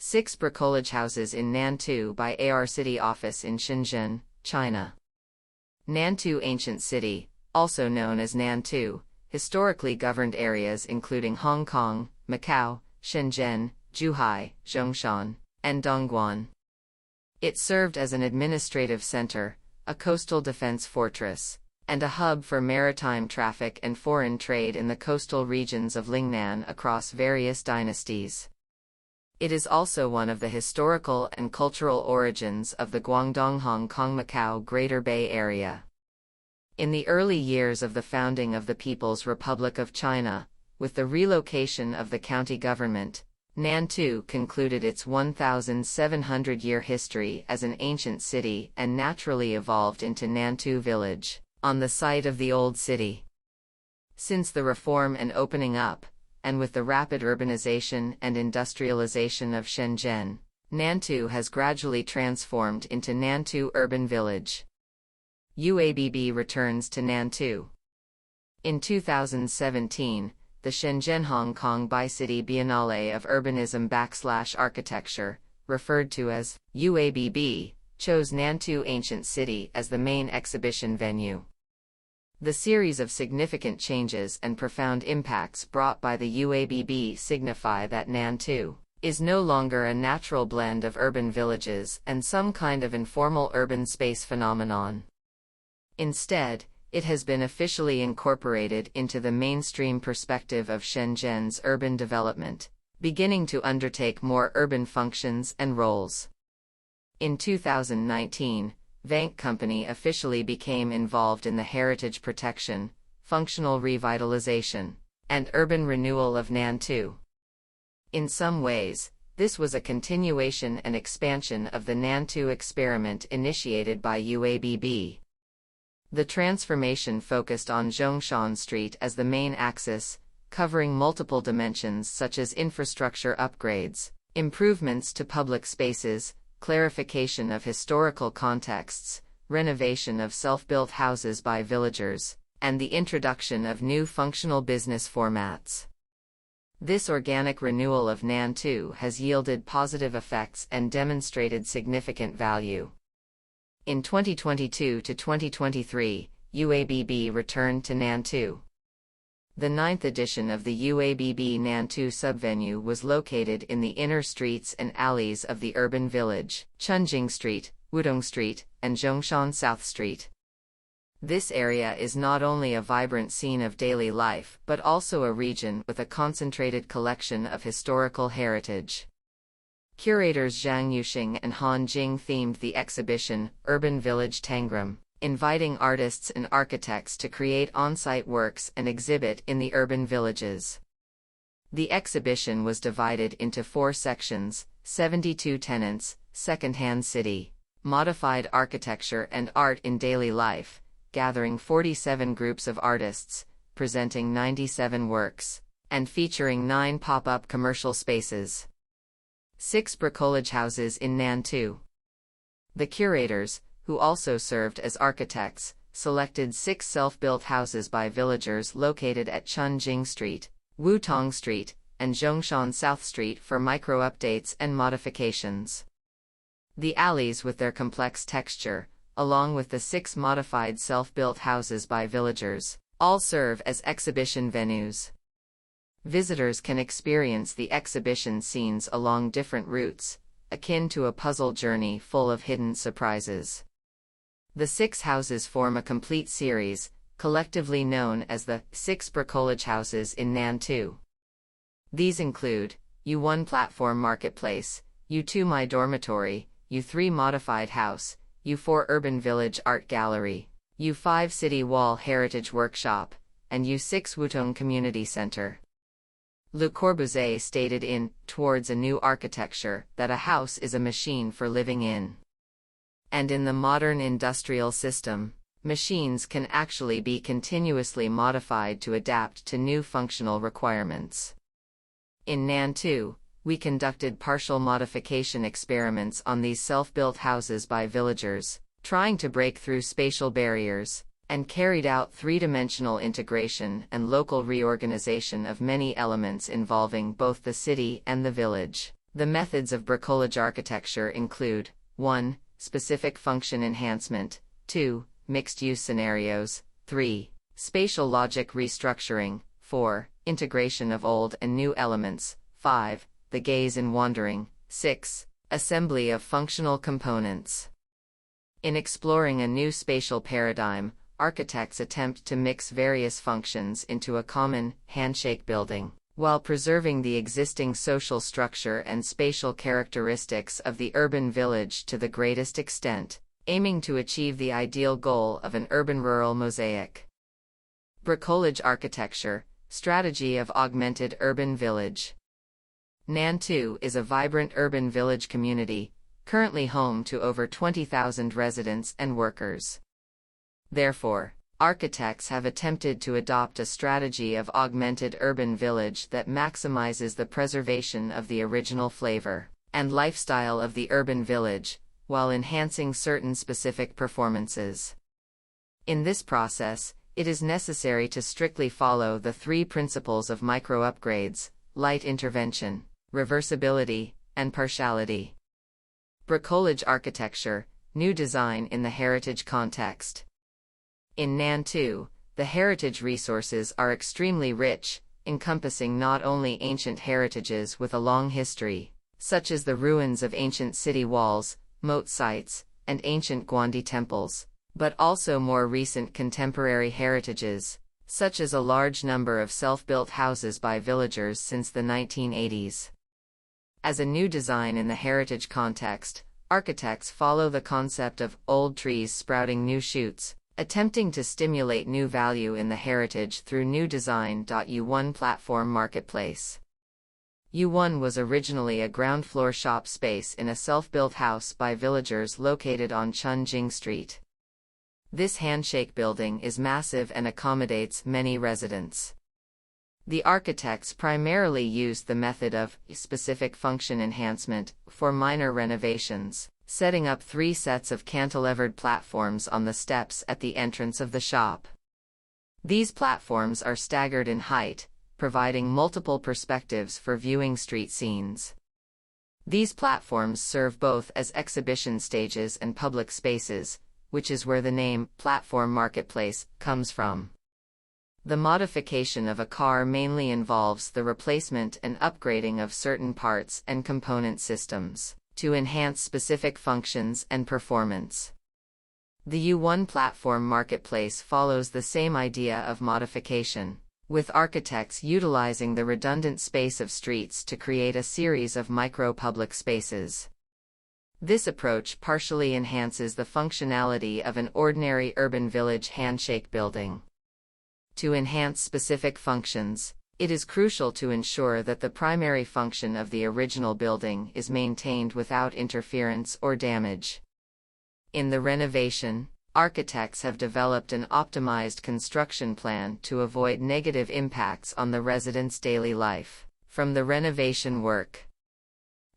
6 Bricolage-Houses in Nantou by ARCity office in Shenzhen, China. Nantou Ancient City, also known as Nantou, historically governed areas including Hong Kong, Macau, Shenzhen, Zhuhai, Zhongshan, and Dongguan. It served as an administrative center, a coastal defense fortress, and a hub for maritime traffic and foreign trade in the coastal regions of Lingnan across various dynasties. It is also one of the historical and cultural origins of the Guangdong-Hong Kong-Macao Greater Bay Area. In the early years of the founding of the People's Republic of China, with the relocation of the county government, Nantou concluded its 1,700-year history as an ancient city and naturally evolved into Nantou Village, on the site of the old city. Since the reform and opening up, and with the rapid urbanization and industrialization of Shenzhen, Nantou has gradually transformed into Nantou Urban Village. UABB returns to Nantou. In 2017, the Shenzhen Hong Kong Bi-City Biennale of Urbanism/Architecture, referred to as UABB, chose Nantou Ancient City as the main exhibition venue. The series of significant changes and profound impacts brought by the UABB signify that Nantou is no longer a natural blend of urban villages and some kind of informal urban space phenomenon. Instead, it has been officially incorporated into the mainstream perspective of Shenzhen's urban development, beginning to undertake more urban functions and roles. In 2019, Vanke Company officially became involved in the heritage protection, functional revitalization, and urban renewal of Nantou. In some ways, this was a continuation and expansion of the Nantou experiment initiated by UABB. The transformation focused on Zhongshan Street as the main axis, covering multiple dimensions such as infrastructure upgrades, improvements to public spaces, clarification of historical contexts, renovation of self-built houses by villagers, and the introduction of new functional business formats. This organic renewal of Nantou has yielded positive effects and demonstrated significant value. In 2022 to 2023, UABB returned to Nantou. The 9th edition of the UABB Nantou subvenue was located in the inner streets and alleys of the urban village, Chunjing Street, Wudong Street, and Zhongshan South Street. This area is not only a vibrant scene of daily life but also a region with a concentrated collection of historical heritage. Curators Zhang Yuxing and Han Jing themed the exhibition Urban Village Tangram, inviting artists and architects to create on-site works and exhibit in the urban villages. The exhibition was divided into 4 sections: 72 tenants, second-hand city, modified architecture and art in daily life, gathering 47 groups of artists, presenting 97 works, and featuring 9 pop-up commercial spaces. 6 Bricolage-Houses in Nantou. The curators, who also served as architects, selected 6 self-built houses by villagers located at Chunjing Street, Wutong Street, and Zhongshan South Street for micro-updates and modifications. The alleys with their complex texture, along with the 6 modified self-built houses by villagers, all serve as exhibition venues. Visitors can experience the exhibition scenes along different routes, akin to a puzzle journey full of hidden surprises. The 6 houses form a complete series, collectively known as the 6 Bricolage-Houses in Nantou. These include U1 Platform Marketplace, U2 My Dormitory, U3 Modified House, U4 Urban Village Art Gallery, U5 City Wall Heritage Workshop, and U6 Wutong Community Center. Le Corbusier stated in Towards a New Architecture that a house is a machine for living in. And in the modern industrial system, machines can actually be continuously modified to adapt to new functional requirements. In Nantou, we conducted partial modification experiments on these self-built houses by villagers, trying to break through spatial barriers, and carried out 3-dimensional integration and local reorganization of many elements involving both the city and the village. The methods of bricolage architecture include 1. Specific function enhancement, 2. Mixed-use scenarios, 3. Spatial logic restructuring, 4. Integration of old and new elements, 5. The gaze in wandering, 6. Assembly of functional components. In exploring a new spatial paradigm, architects attempt to mix various functions into a common, handshake building, while preserving the existing social structure and spatial characteristics of the urban village to the greatest extent, aiming to achieve the ideal goal of an urban-rural mosaic. Bricolage architecture, strategy of augmented urban village. Nantou is a vibrant urban village community, currently home to over 20,000 residents and workers. Therefore, architects have attempted to adopt a strategy of augmented urban village that maximizes the preservation of the original flavor and lifestyle of the urban village, while enhancing certain specific performances. In this process, it is necessary to strictly follow the 3 principles of micro-upgrades: light intervention, reversibility, and partiality. Bricolage architecture, new design in the heritage context. In Nantou, the heritage resources are extremely rich, encompassing not only ancient heritages with a long history, such as the ruins of ancient city walls, moat sites, and ancient Guandi temples, but also more recent contemporary heritages, such as a large number of self-built houses by villagers since the 1980s. As a new design in the heritage context, architects follow the concept of old trees sprouting new shoots, attempting to stimulate new value in the heritage through new design. U1 Platform Marketplace. U1 was originally a ground floor shop space in a self-built house by villagers located on Chunjing Street. This handshake building is massive and accommodates many residents. The architects primarily used the method of specific function enhancement for minor renovations, setting up 3 sets of cantilevered platforms on the steps at the entrance of the shop. These platforms are staggered in height, providing multiple perspectives for viewing street scenes. These platforms serve both as exhibition stages and public spaces, which is where the name Platform Marketplace comes from. The modification of a car mainly involves the replacement and upgrading of certain parts and component systems to enhance specific functions and performance. The U1 Platform Marketplace follows the same idea of modification, with architects utilizing the redundant space of streets to create a series of micro-public spaces. This approach partially enhances the functionality of an ordinary urban village handshake building. To enhance specific functions, it is crucial to ensure that the primary function of the original building is maintained without interference or damage. In the renovation, architects have developed an optimized construction plan to avoid negative impacts on the residents' daily life from the renovation work.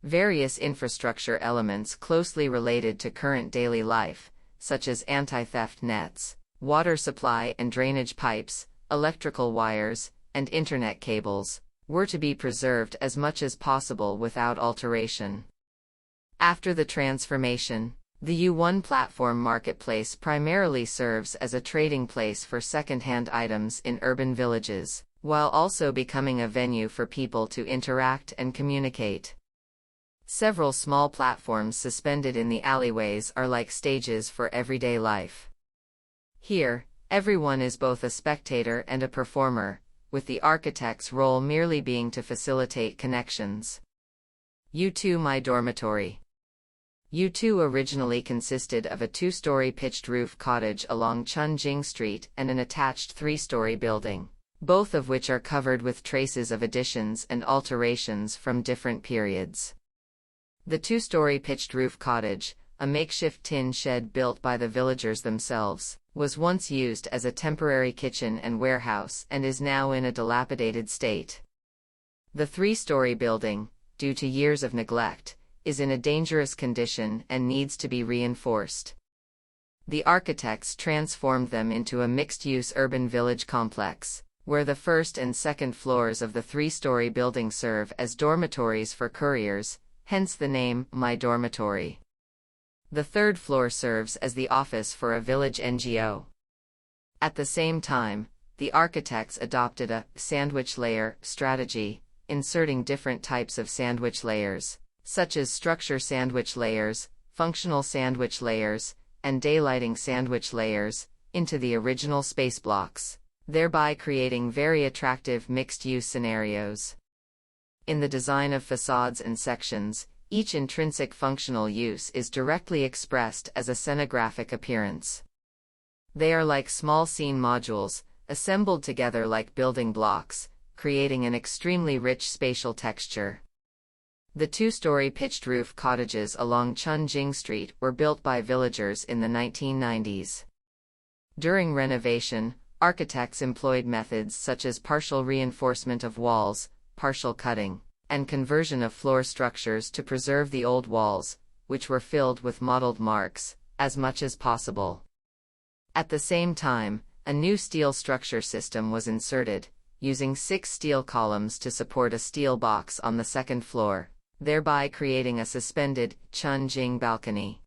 Various infrastructure elements closely related to current daily life, such as anti-theft nets, water supply and drainage pipes, electrical wires, and internet cables, were to be preserved as much as possible without alteration. After the transformation, the U1 Platform Marketplace primarily serves as a trading place for second-hand items in urban villages, while also becoming a venue for people to interact and communicate. Several small platforms suspended in the alleyways are like stages for everyday life. Here, everyone is both a spectator and a performer, with the architect's role merely being to facilitate connections. U2 My Dormitory. U2 originally consisted of a 2-story pitched roof cottage along Chunjing Street and an attached 3-story building, both of which are covered with traces of additions and alterations from different periods. The 2-story pitched roof cottage, a makeshift tin shed built by the villagers themselves, was once used as a temporary kitchen and warehouse and is now in a dilapidated state. The 3-story building, due to years of neglect, is in a dangerous condition and needs to be reinforced. The architects transformed them into a mixed-use urban village complex, where the first and second floors of the 3-story building serve as dormitories for couriers, hence the name, My Dormitory. The third floor serves as the office for a village NGO. At the same time, the architects adopted a sandwich layer strategy, inserting different types of sandwich layers, such as structure sandwich layers, functional sandwich layers, and daylighting sandwich layers, into the original space blocks, thereby creating very attractive mixed-use scenarios. In the design of facades and sections, each intrinsic functional use is directly expressed as a scenographic appearance. They are like small scene modules, assembled together like building blocks, creating an extremely rich spatial texture. The two-story pitched roof cottages along Chunjing Street were built by villagers in the 1990s. During renovation, architects employed methods such as partial reinforcement of walls, partial cutting, and conversion of floor structures to preserve the old walls, which were filled with mottled marks, as much as possible. At the same time, a new steel structure system was inserted, using 6 steel columns to support a steel box on the second floor, thereby creating a suspended Chunjing balcony.